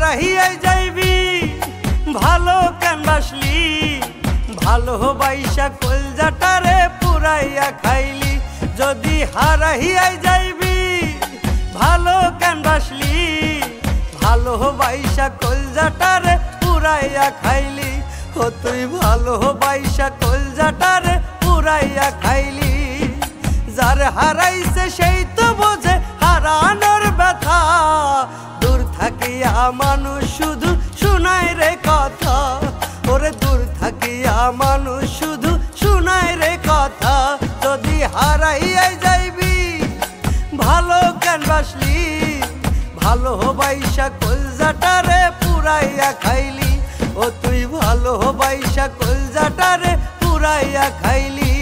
হারাইয়াই যাইবি ভালো কেন বাসলি ভালো বাইসা কলজাটারে পুরাইয়া খাইলি যদি হারাইয়াই যাইবি ভালো কেন বাসলি ভালো বাইসা কলজাটারে পুরাইয়া খাইলি ও তুই ভালো বাইসা কলজাটারে পুরাইয়া খাইলি যার হারাইছে সেই তো বোঝে হারানোর ব্যথা দূর থাকিয়া মানুষ শুধু শুনায় রে কথা ওরে দূর থাকিয়া মানুষ শুধু শুনায় রে কথা যদি হারাইয়াই যাইবি ভালো কেন বাসলি ভালো বাইসা কলজাটারে পুরাইয়া খাইলি ও তুই ভালো বাইসা কলজাটারে পুরাইয়া খাইলি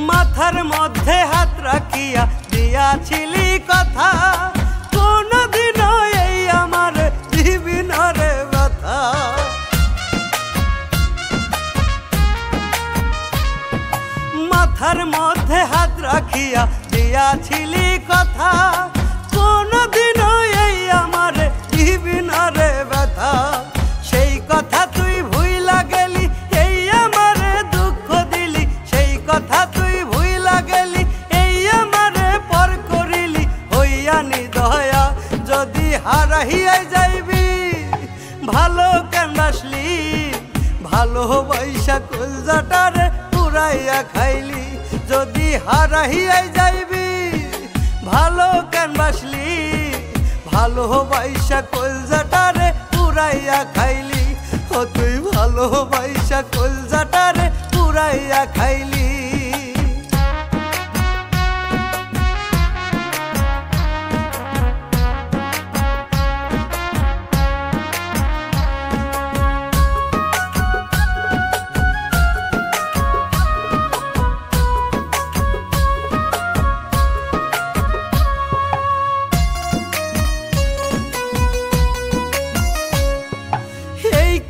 মাথার মধ্যে হাত রাখিয়া দিয়াছিলি কথা কোনদিনও এই আমার জীবনের ব্যথা মাথার মধ্যে হাত রাখিয়া দিয়াছিলি কথা কোনদিনও এই আমার জীবনের ব্যথা সেই কথা তুই ভুইলা গেলি এই আমার দুঃখ দিলি সেই কথা তুই ভুইলা গেলি এই আমারে পর করিলি হইয়া নিদয়া যদি হারাইয়াই যাইবি ভালো কেন বাসলি ভালো বাইসা কলজাটারে পুরাইয়া খাইলি যদি হারাইয়াই যাইবি ভালো কেন বাসলি ভালো বাইসা কলজাটারে পুরাইয়া খাইলি ও তুই ভালো বাইসা কলজাটারে পুরাইয়া খাইলি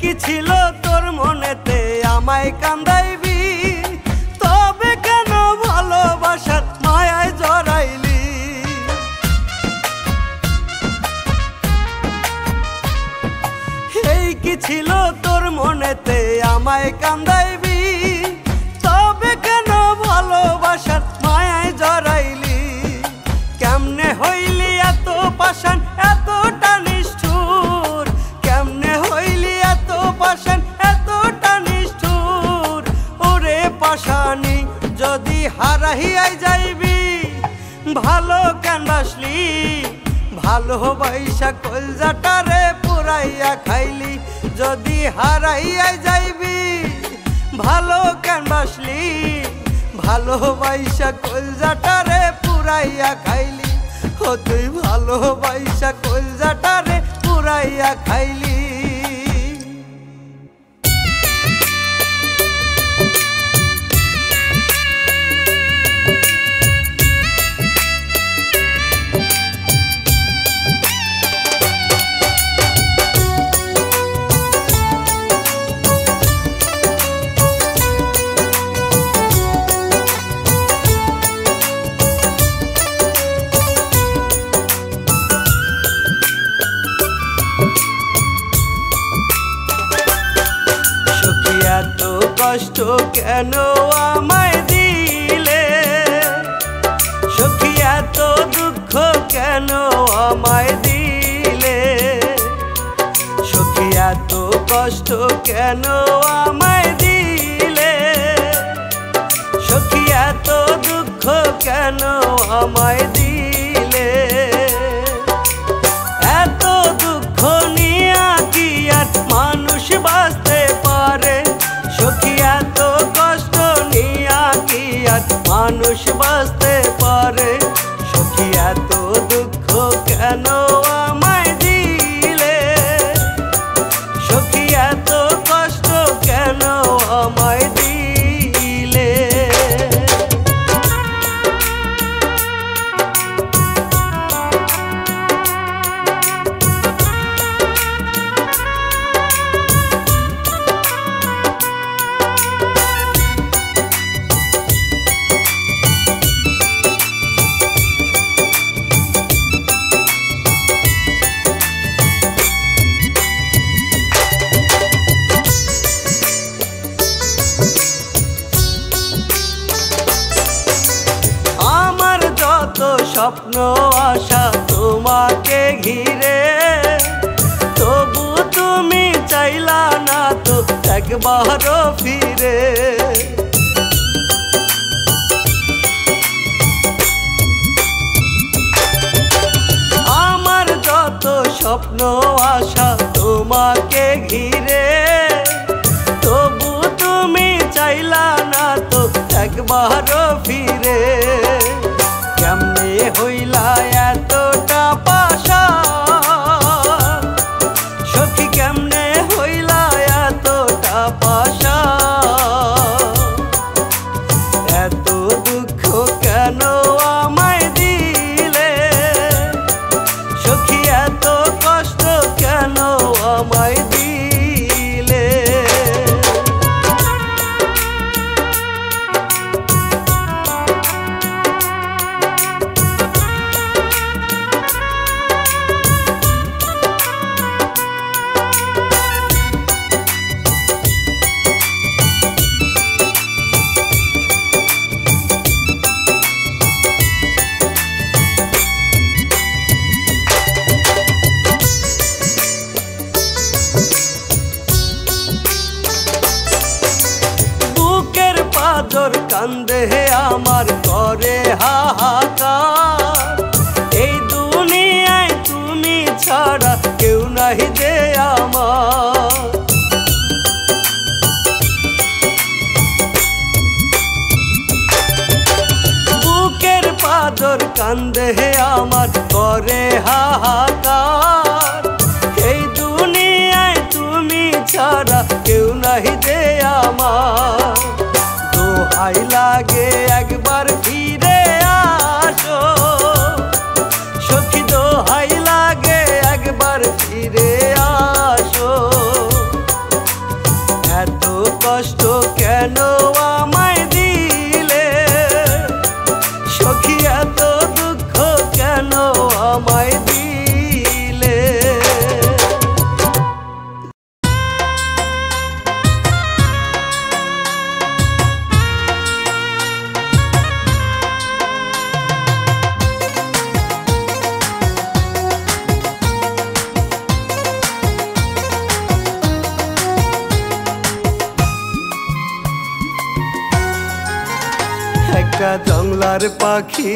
কি ছিল তোর মনেতে আমায় কান্দাইবি তবে কেন ভালোবাসার মায়ায় জড়াইলি এই কি ছিল তোর মনেতে আমায় কান্দাইবি তবে কেন ভালোবাসার মায়ায় জড়াইলি কেমনে হইলি এত পাষাণ এতটা নিষ্ঠুর কেমনে হইলি এত পাষাণ এতটা নিষ্ঠুর ওরে পাষাণী যদি হারাইয়াই যাইবি ভালো কেন বাসলি ভালো বাইসা কলজাটারে পুরাইয়া খাইলি যদি হারাইয়াই যাইবি ভালো কেন বাসলি ভালো বাইসা কলজাটারে পুরাইয়া খাইলি ও তুই ভালো বাইসা কলজাটারে পুরাইয়া খাইলি এত কষ্ট কেন আমায় দিলে সখী এত দুঃখ কেন আমায় দিলে সখী এত কষ্ট কেন আমায় দিলে সখী এত দুঃখ কেন আমায় দিলে এত দুঃখ নিয়া কি আর মানুষ বাঁচতে পারে সখী এত কষ্ট নিয়া কি আর মানুষ বাঁচতে পারে সখী এত দুঃখ কেন আমায় দিলে সখী এত কষ্ট কেন আমায় দিলে একবারও ফিরে। আমার যত স্বপ্ন আশা তোমাকে ঘিরে, তবু তুমি চাইলা না তো একবারও ফিরে। কেমনে হইলা এতটা পাষাণ সখী, কেমনে হইলা এতটা পাষাণ? এত দুঃখ কেন আমায় দিলে সখী, এত কষ্ট কেন আমায় দিলে? পাঁজর কান্দে আমার করে হাহাকার, এই দুনিয়ায় তুমি ছাড়া কেউ নাই যে আমার। বুকের পাঁজর কান্দে আমার করে হাহাকার, এই দুনিয়ায় তুমি ছাড়া কেউ নাই যে আমার। দোহাই লাগে একবার ফিরে আসো সখী, দোহাই লাগে একবার ফিরে আসো। এত কষ্ট কেন আমায় দিলে সখী, এত দুঃখ কেন আমায় দিলে? একটা জংলার পাখি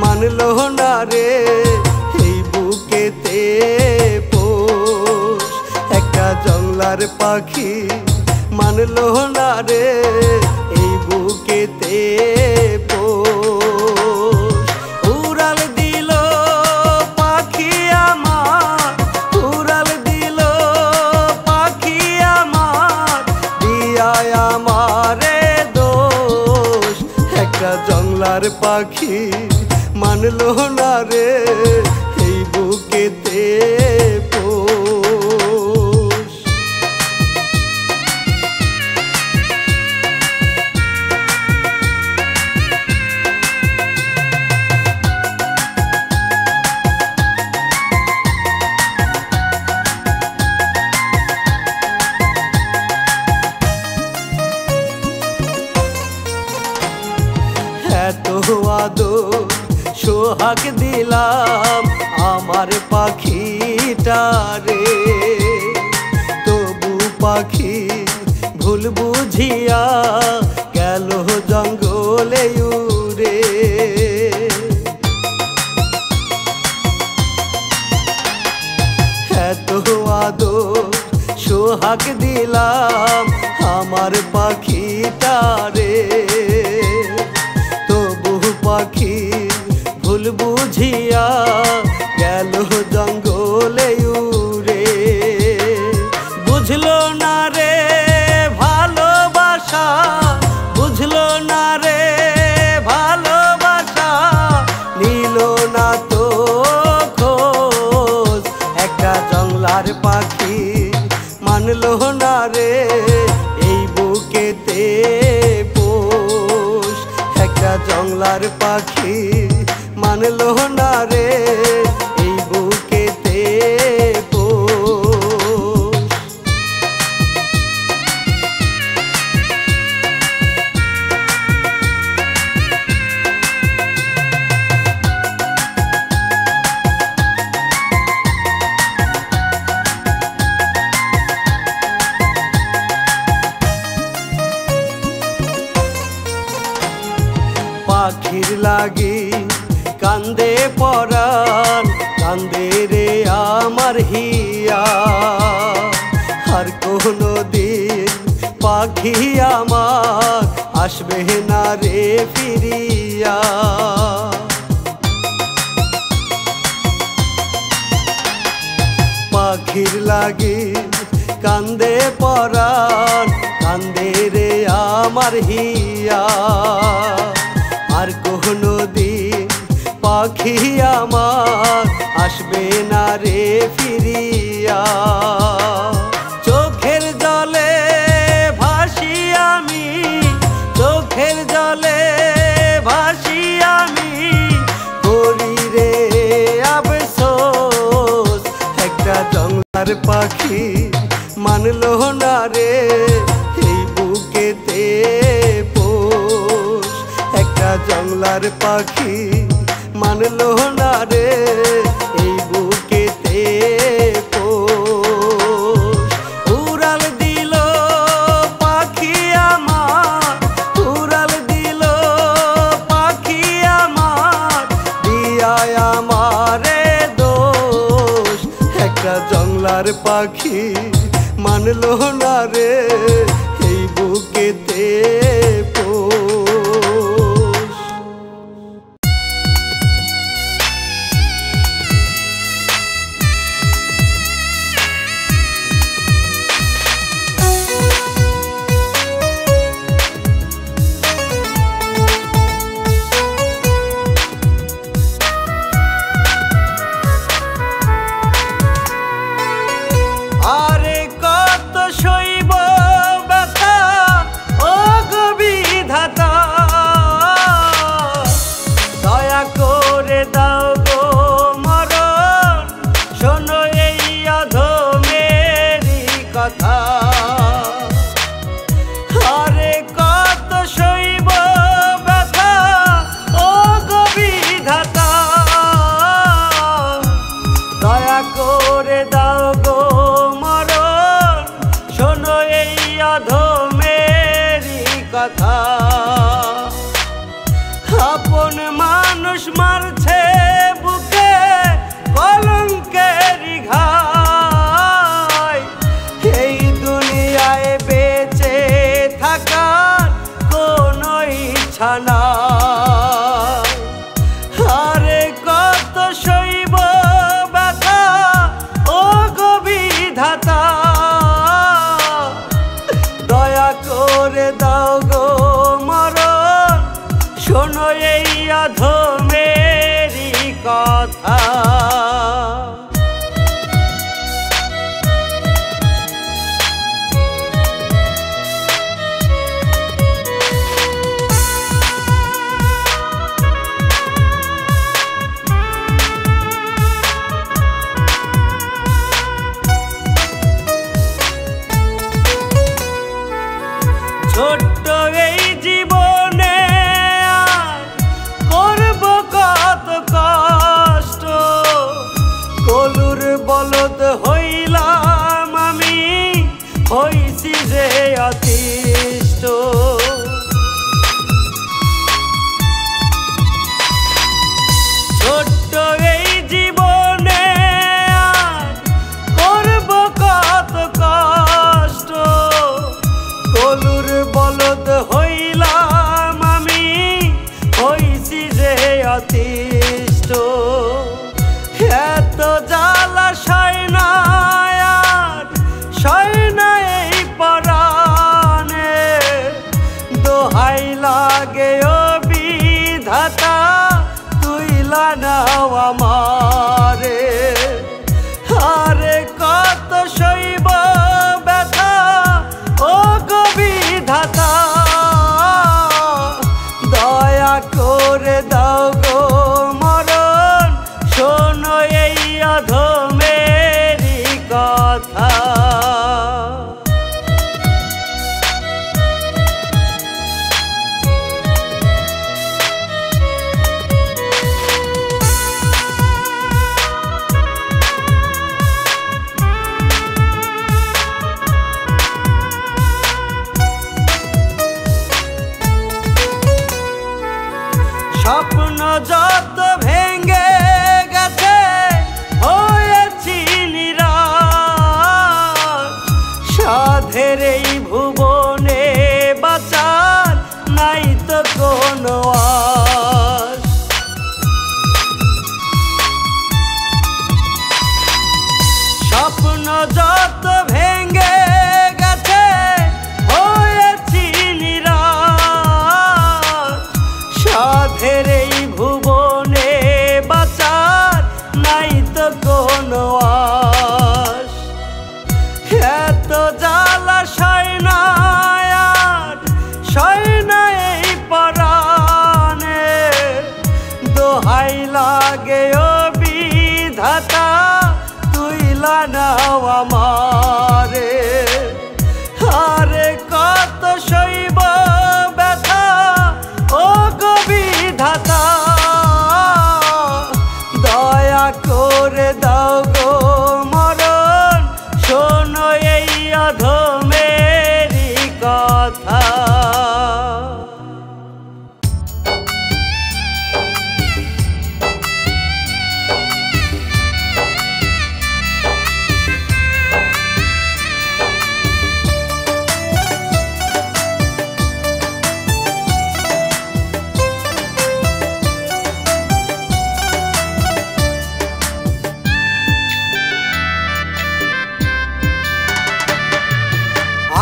মানলো না রে এই বুকেতে পোষ। একটা জংলার পাখি মানলো না রে এই বুকেতে পোষ। উড়াল দিল পাখি আমার, উড়াল দিল পাখি আমার, দিয়ায় আমারে দোষ। একটা জংলার পাখি মানলো না রে এই বুকেতে পোষ। এত আদর সোহাগ দিলাম আমার পাখিটারে, তবু পাখি ভুল বুঝিয়া গেল জঙ্গলে উড়ে। এত আদর সোহাগ দিলাম আমার পাখিটারে, পাখি ভুল বুঝিয়া গেল জঙ্গলে উড়ে। বুঝলো না রে ভালোবাসা, বুঝলো না রে ভালোবাসা, নিল না তো খোঁজ। একটা জংলার পাখি মানলো না রে এই বুকেতে পোষ। একটা জংলার পাখি মানলো না রে এই বুকেতে পোষ। পরাণ কান্দে রে আমার হিয়া আর কোনো দিন পাখি আমার আসবে না রে ফিরিয়া পাখির লাগি কান্দে পরাণ কান্দে রে আমার হিয়া আর কোনো দিন পাখি আমার আসবে না রে ফিরিয়া চোখের জলে ভাসি আমি চোখের জলে ভাসি আমি করি রে আফসোস একটা জংলার পাখি মানলো না রে এই বুকেতে পোষ একটা জংলার পাখি মানলো না রে এই বুকেতে পোষ উড়াল দিল পাখি আমার উড়াল দিল পাখি আমার দিয়ায় আমারে দোষ একটা জংলার পাখি মানলো না রে এই বুকেতে পোষ আরে কত সইব ব্যথা ও গো বিধাতা দয়া করে দাও গো মরণ শোনো এই অধমেরই কথা আরে কত সইব ব্যথা ও গো বিধাতা দয়া করে দাও গো শোনো এই অধমেরই কথা আপন মানুষ মারছে বুকে কলঙ্কের ঘাই এই দুনিয়ায় বেঁচে থাকার কোনো ইচ্ছা নাই আরে কত সইব ব্যথা ও গো বিধাতা দয়া করে দাও গো মরণ শোনো এই অধমেরই কথা ছোট্ট এই জীবনে করব কত কষ্ট কলুর বলদ হইলাম আমি হইছি যে অতিষ্ঠ ছোট্ট এই জীবনে করব কত কষ্ট কলুর বলদ হইলাম আমি হইছি যে অতিষ্ঠ এত জ্বালা সয় না আর সয় না এই পরাণে দোহাই লাগে ও বিধাতা তুইলা নাও আমারে আরে কত সইব ব্যথা ও গো বিধাতা দয়া করে দাও গো মরণ শোনো এই অধমেরই কথা স্বপ্ন যত ভেঙে গেছে যত ভেঙে গেছে হয়েছি নিরাশ। সাধের এই ভুবনে বাঁচার নাই তো কোনো আশ। এত জ্বালা সয় না আর সয় না এই পরাণে। দোহাই লাগে ও বিধাতা তুইলা নাও আমারে। আরে কত সইব ব্যথা ও গো বিধাতা, দয়া করে দাও গো মরণ, শোনো এই অধমেরই কথা।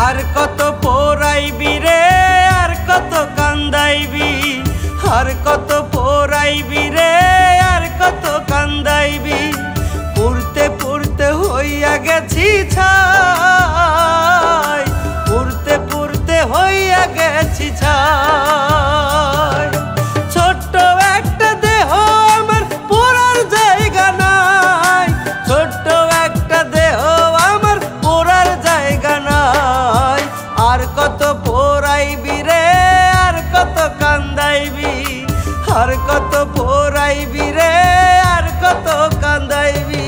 আর কত পোড়াইবি রে, আর কত কান্দাইবি, আর কত পোড়াইবি রে, আর কত কান্দাইবি। পুড়তে পুড়তে হইয়া গেছি ছাই, পুড়তে পুড়তে হইয়া গেছি ছাই। ছোট্ট একটা দেহ আমার পোড়ার জায়গা নাই, ছোট্ট একটা দেহ আমার পোড়ার জায়গা নাই। আর কত পোড়াইবি রে, আর কত কান্দাইবি, আর কত পোড়াইবি রে, আর কত কান্দাইবি।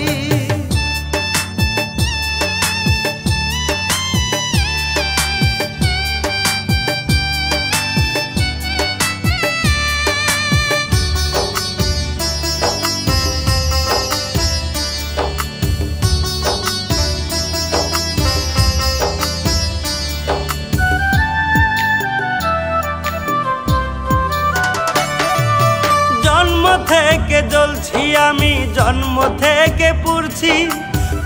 জন্ম থেকে জ্বলছি আমি, জন্ম থেকে পুড়ছি,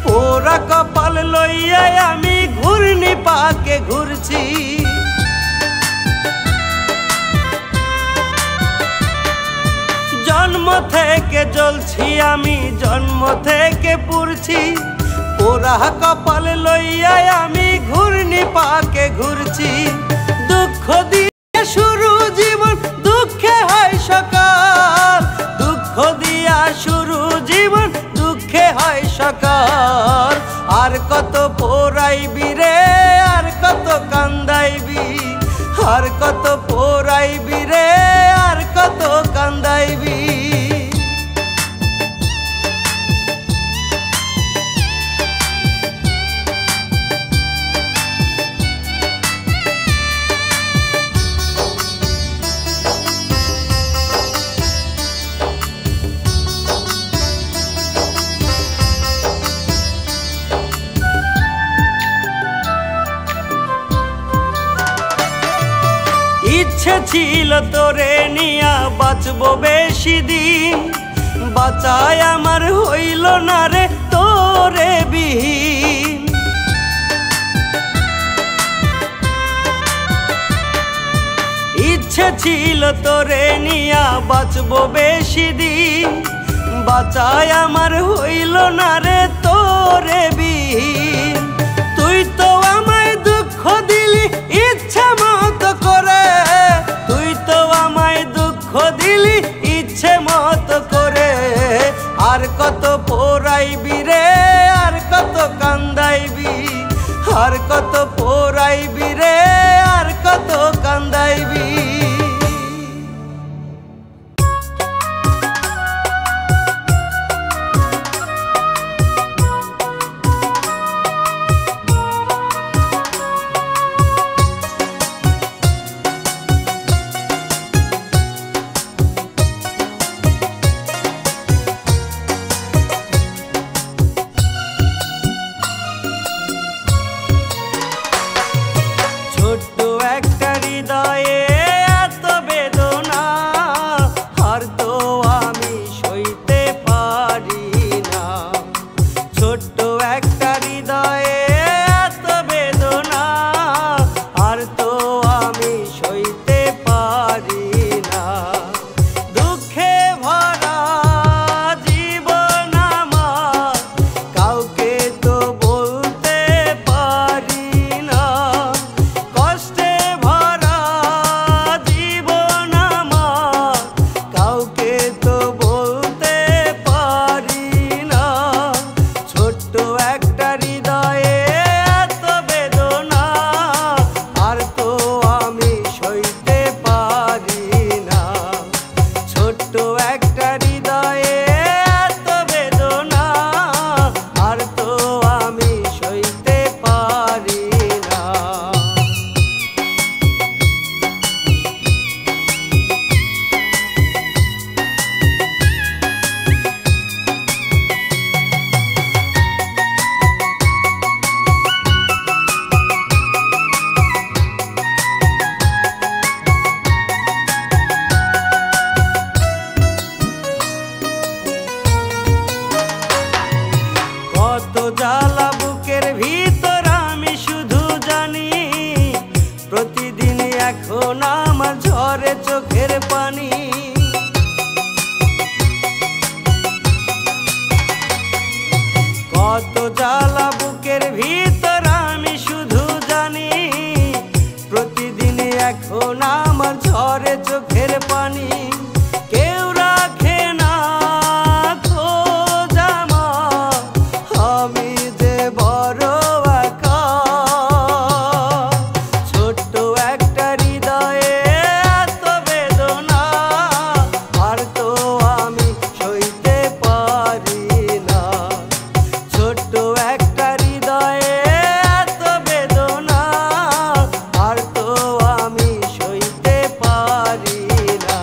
পোড়া কপাল লইয়া আমি ঘূর্ণি পাকে ঘুরছি। জন্ম থেকে জ্বলছি আমি, জন্ম থেকে পুড়ছি, পোড়া কপাল লইয়া আমি ঘূর্ণি পাকে ঘুরছি। দুঃখ দিয়ে শুরু জীবন, দুঃখে হয় সকাল, দুঃখ দিয়া শুরু জীবন, দুঃখে হয় সকাল। আর কত পোড়াইবি রে, আর কত কান্দাইবি, আর কত পোড়াইবি রে, আর কত কান্দাইবি। ইচ্ছে ছিল তোরে নিয়া বাঁচবো বেশি দিন, বাঁচায় আমার হইল না রে তোরে বিহীন। ইচ্ছে ছিল তোরে নিয়া বাঁচবো বেশি দিন, বাঁচায় আমার হইল না রে তোরে বিহীন। তুই তো আমায় দুঃখ দিলি ইচ্ছা মতো করে, তুই তো আমায় দুঃখ দিলি ইচ্ছে মতো করে। আর কত পোড়াইবি রে, আর কত কান্দাইবি, আর কত পোড়াইবি রে, আর কত কান্দাইবি। ছোট্ট একটা হৃদয়ে কত জ্বালা বুকের ভিতর আমি শুধু জানি, প্রতিদিন এখন আমার ঝরে চোখের পানি। কত জ্বালা বুকের ভিতর আমি শুধু জানি, প্রতিদিন এখন আমার ঝরে চোখের পানি। কেউ রাখে না খোঁজ আমার, আমি যে বড় একা। ছোট্ট একটা হৃদয়ে এত বেদনা, আর তো আমি সইতে পারি না। ছোট্ট একটা হৃদয়ে এত বেদনা, আর তো আমি সইতে পারি না।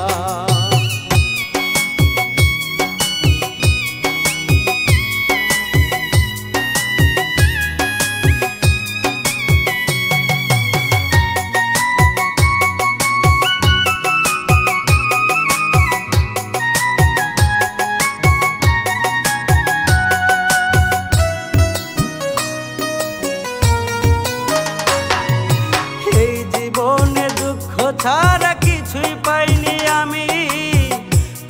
এই জীবনে দুঃখ ছাড়া কিছুই পাইনি আমি,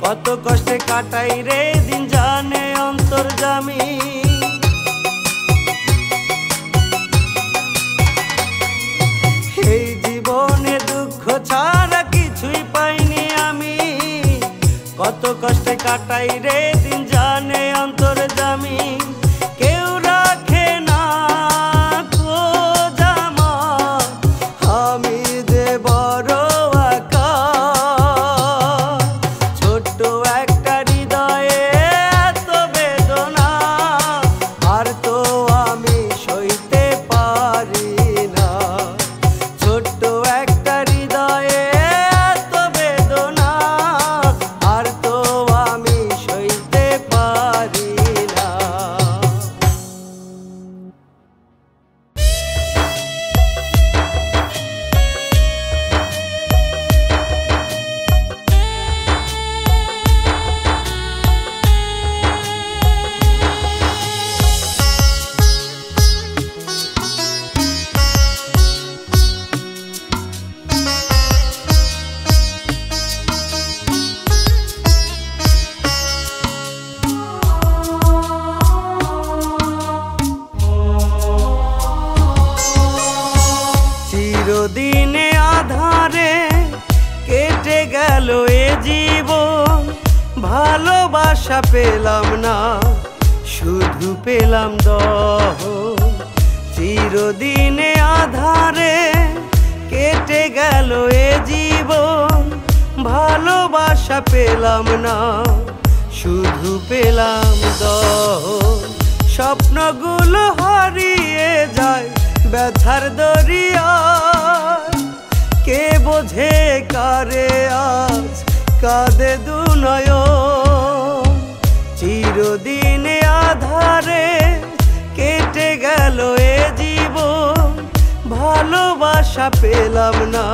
কত কষ্টে কাটাই রে দিন জানে অন্তর্যামী। এই জীবনে দুঃখ ছাড়া কিছুই পাইনি আমি, কত কষ্টে কাটাই রে দিন জানে অন্তর্যামী। কেউ রাখে না খোঁজ আমার, আমি যে বড় একা। ছোট্ট একটা হৃদয়ে এত বেদনা, আর তো আমি সইতে পারি না। ছোট্ট একটা হৃদয়ে এত বেদনা, আর তো আমি সইতে পারি না। চিরদিনে আধারে কেটে গেল এ জীবন, ভালোবাসা পেলাম না, শুধু পেলাম দহন। চিরদিনে আধারে কেটে গেল এ জীবন, ভালোবাসা পেলাম না, শুধু পেলাম দহন। স্বপ্নগুলো হারিয়ে যায় ব্যথার দরিয়ায়, কে বোঝে কারে আজ কাঁদে দুনয়ন। চিরদিনে আধারে কেটে গেল এ জীবন, ভালোবাসা পেলাম না,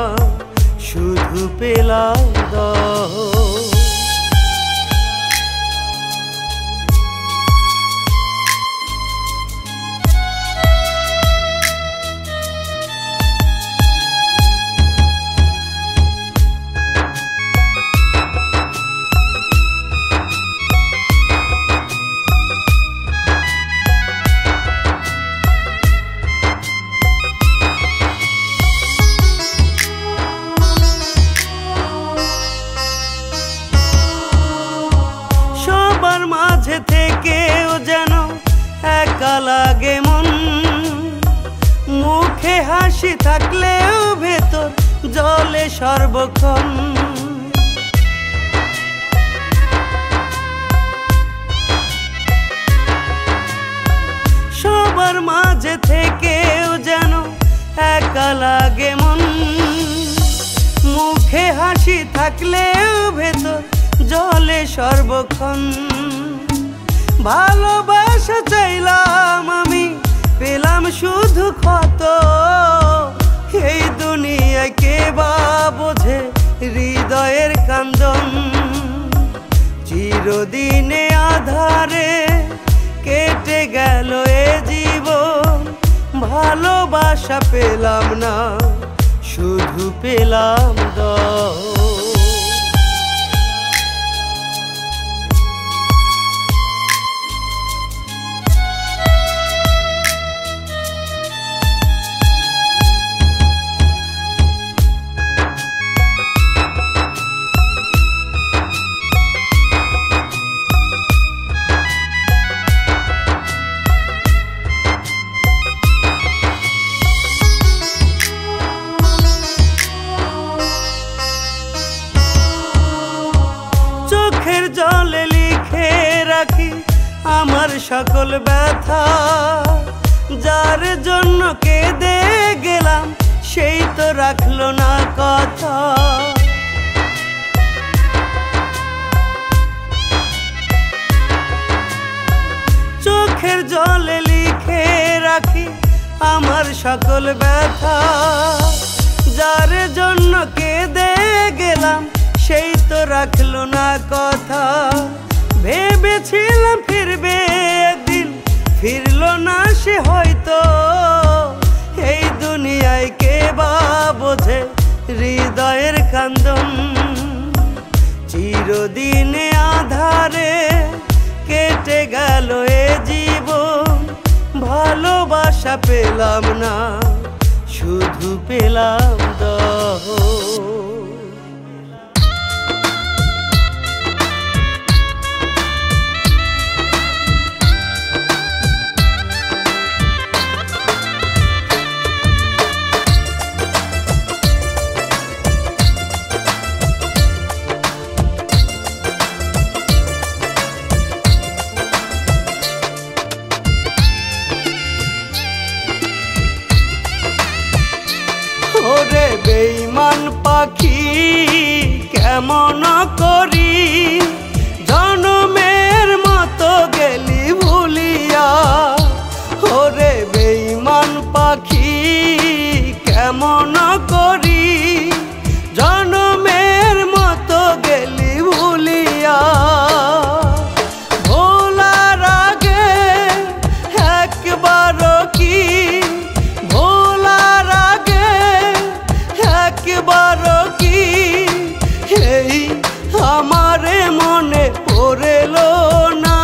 শুধু পেলাম দহন। মাঝে থেকেও যেন একা লাগে মন, মুখে হাসি থাকলেও ভেতর জলে সর্বক্ষণ। সবার মাঝে থেকেও যেন একা লাগে মন, মুখে হাসি থাকলেও ভেতর জলে সর্বক্ষণ। ভালোবাসা চাইলাম আমি, পেলাম শুধু ক্ষত। এই দুনিয়ায় কে বা বোঝে হৃদয়ের কান্দন। চিরদিনে আধারে কেটে গেল ভালোবাসা পেলাম না, শুধু পেলাম দোষ। চোখের জলে লিখে রাখি আমার সকল ব্যথা, যার জন্য কেঁদে গেলাম সেই তো রাখলো না কথা। চোখের জলে লিখে রাখি আমার সকল ব্যথা, যার জন্য কেঁদে গেলাম সেই তো রাখলো না কথা। ভেবেছিলাম ফিরবে একদিন, ফিরলো না সে হয়তো। এই দুনিয়ায় কে বা বোঝে হৃদয়ের কান্দন, চিরদিনে আধারে কেটে গেল এ জীবন। ভালোবাসা পেলাম না, শুধু পেলাম দোষ। ওরে বেঈমান পাখি কেমন করি, জনমের মতো গেলি ভুলিয়া। ওরে বেঈমান পাখি কেমন করি, জনমের মতো গেলি ভুলিয়া। ভোলার আগে একবারও কি, ভোলার আগে একবারও কি এই আমারে মনে পড়লো না।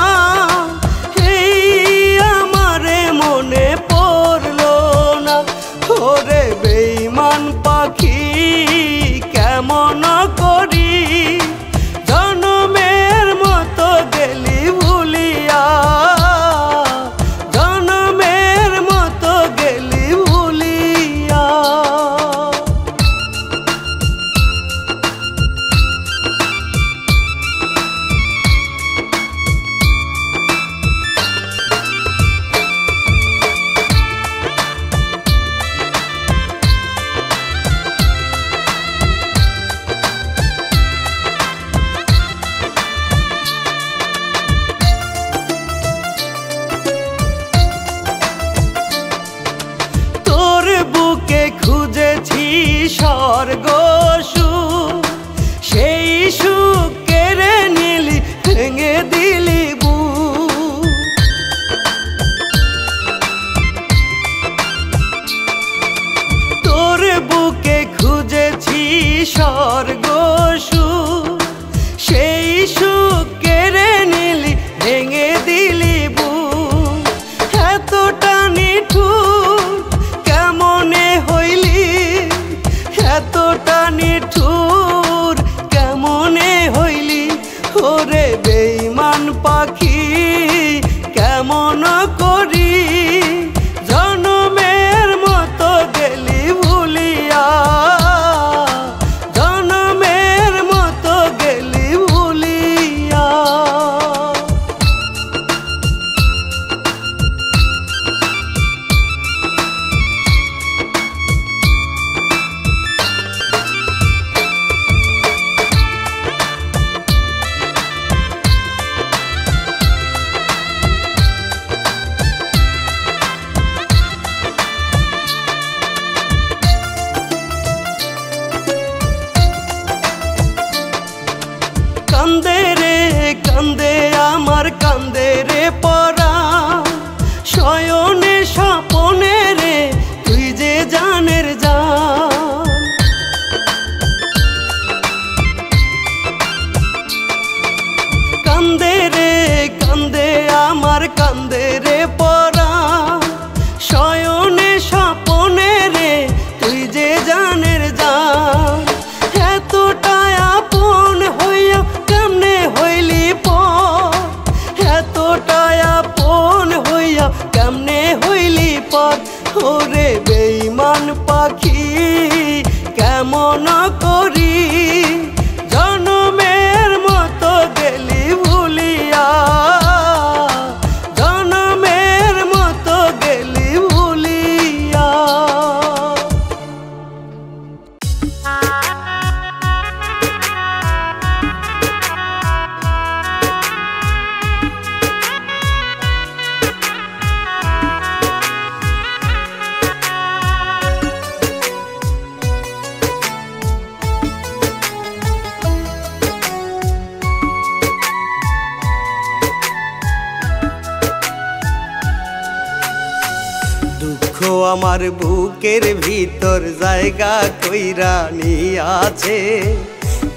আমার বুকের ভিতর জায়গা কইরা নিয়াছে,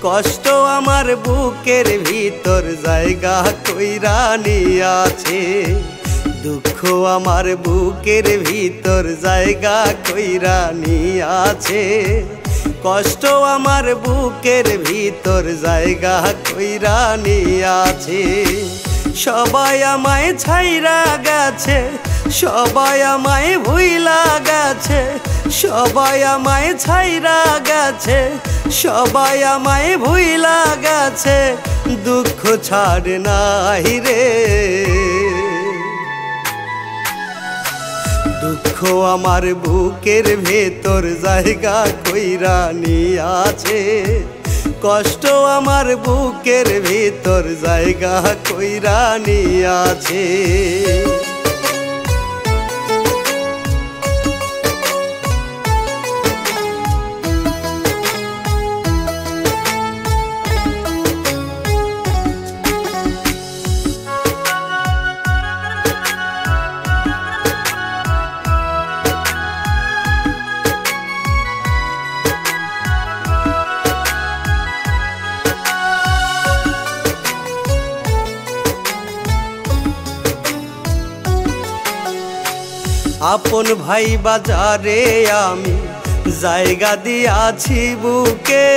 কষ্ট আমার বুকের ভিতর জায়গা কইরা নিয়াছে, দুঃখ আমার বুকের ভিতর জায়গা কইরা নিয়াছে, কষ্ট আমার বুকের ভিতর জায়গা কইরা নিয়াছে। সবাই আমায় ছাইরা গেছে, সবাই আমায় ভুইলা গেছে, সবাই আমায় ছাইরা গেছে, সবাই আমায় ভুইলা গেছে, দুঃখ ছাড় নাই রে। দুঃখ আমার বুকের ভেতর জায়গা কইরা নিয়াছে, কষ্ট আমার বুকের ভেতর জায়গা কইরা নিয়াছে। আপন ভাই বাজারে আমি জায়গা দিয়াছি বুকে,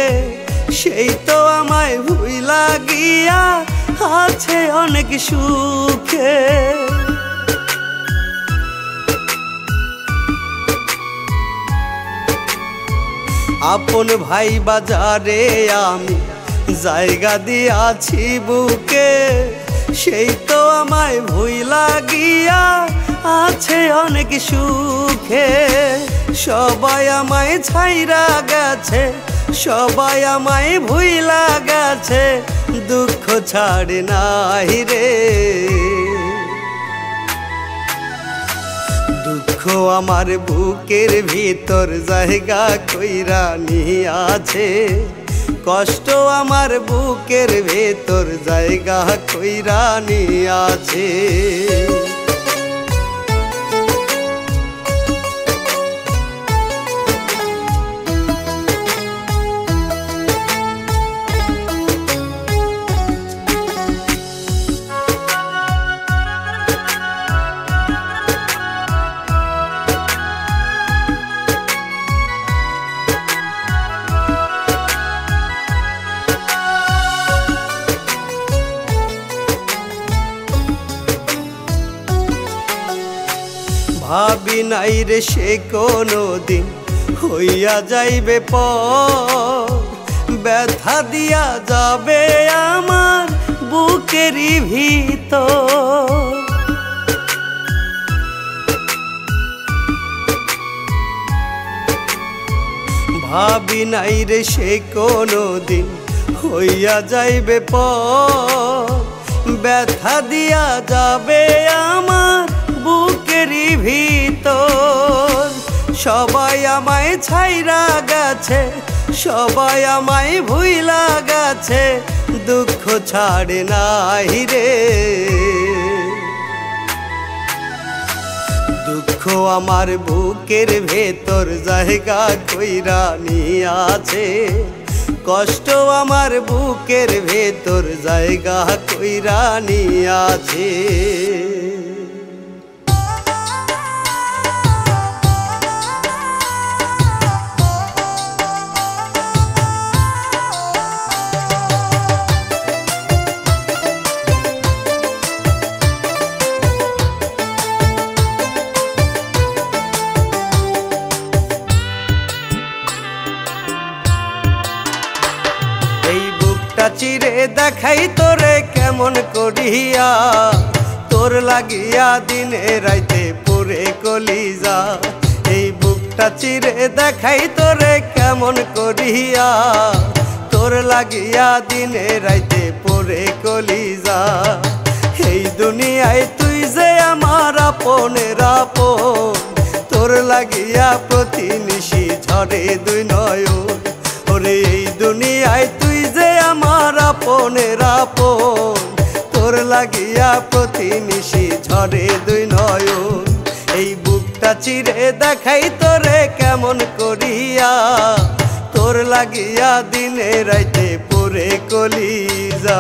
সেই তো আমায় ভুইলা গিয়া আছে অনেক সুখে। আপন ভাই বাজারে আমি জায়গা দিয়াছি বুকে, সেই তো আমায় ভুইলা গিয়া আছে অনেক সুখে। সবাই আমায় ছাইরা গেছে, সবাই আমায় ভুইলা গেছে, দুঃখ ছাড় নাই রে। দুঃখ আমার বুকের ভিতর জায়গা কইরা নিয়াছে, কষ্ট আমার বুকের ভেতর জায়গা কইরা নিয়াছে। ভাবি নাই রে সে কোনো দিন হইয়া যাইবে পর, ব্যথা দিয়া যাবে আমার বুকেরই ভিতর। ভাবি নাই রে সে কোনো দিন হইয়া যাইবে পর, ব্যথা দিয়া যাবে আমার বুকেরই ভিতর। সবাই আমায় ছাইরা গেছে, সবাই আমায় ভুইলা গেছে, দুঃখ ছাড়ে নাই রে। দুঃখ আমার বুকের ভেতর জায়গা কইরা নিয়াছে, কষ্ট আমার বুকের ভেতর জায়গা কইরা নিয়াছে। চিরে দেখাই তোরে কেমন করিয়া, তোর লাগিয়া দিনে রাইতে পুরে কলিজা। এই বুকটা চিরে দেখাই তোরে কেমন করিয়া, তোর লাগিয়া দিনে রাইতে পুরে কলিজা। এই দুনিয়ায় তুই যে আমার আপনের আপন, তোর লাগিয়া প্রতি নিশি ঝরে দুই নয়ন। ওরে এই দুনিয়ায় তুই যে আমার আপনের আপন, তোর লাগিয়া প্রতি নিশি ঝরে দুই নয়ন। এই বুকটা চিরে দেখাই তোরে কেমন করিয়া, তোর লাগিয়া দিনে রাইতে পুরে কলিজা।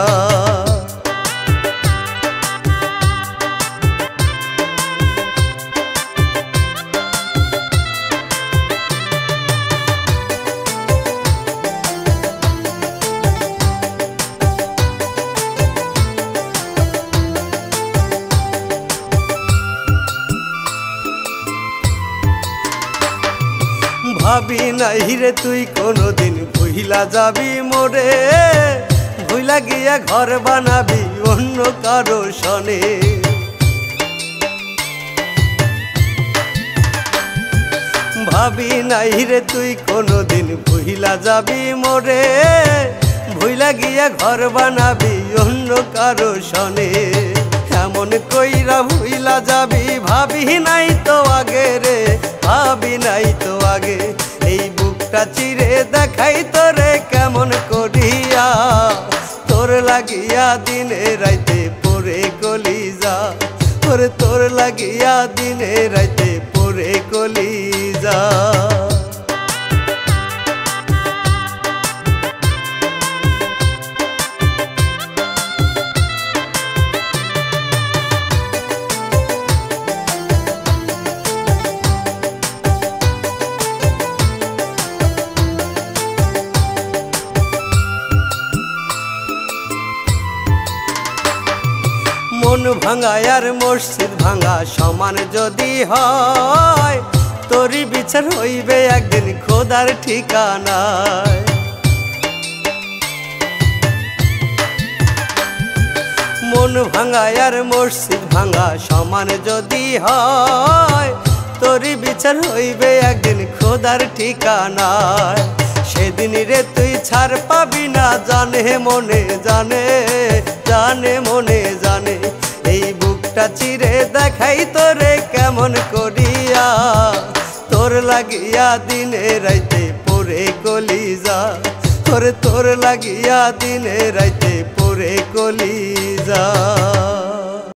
ভাবি নাই রে তুই কোনদিন ভুইলা যাবি মোরে, ভুইলা গিয়া ঘর বানাবি অন্য কারো সনে। ভাবি নাই রে তুই কোনদিন ভুইলা যাবি মোরে, ভুইলা গিয়া ঘর বানাবি অন্য কারো সনে। এমন কইরা ভুইলা যাবি ভাবি নাই তো আগে রে, ভাবি নাই তো আগে। এই বুকটা চিরে দেখাই তোরে কেমন করিয়া, তোর লাগিয়া দিনে রাইতে পরে কলিজা, ওরে তোর লাগিয়া দিনে রাইতে পরে কলিজা। মন ভাঙা আর মসজিদ ভাঙা সমান যদি হয়, তোরই বিচার হইবে একদিন খোদার ঠিকানায়। মন ভাঙা আর মসজিদ ভাঙা সমান যদি হয়, তোরই বিচার হইবে একদিন খোদার ঠিকানায়। সেদিন রে তুই ছাড় পাবি না জানে মনে জানে, জানে মনে জানে। এই বুকটা চিরে দেখাই তোরে কেমন করিয়া, তোর লাগিয়া দিনে রাইতে পরে কলিজা, তোর লাগিয়া দিনে রাইতে পরে কলিজা।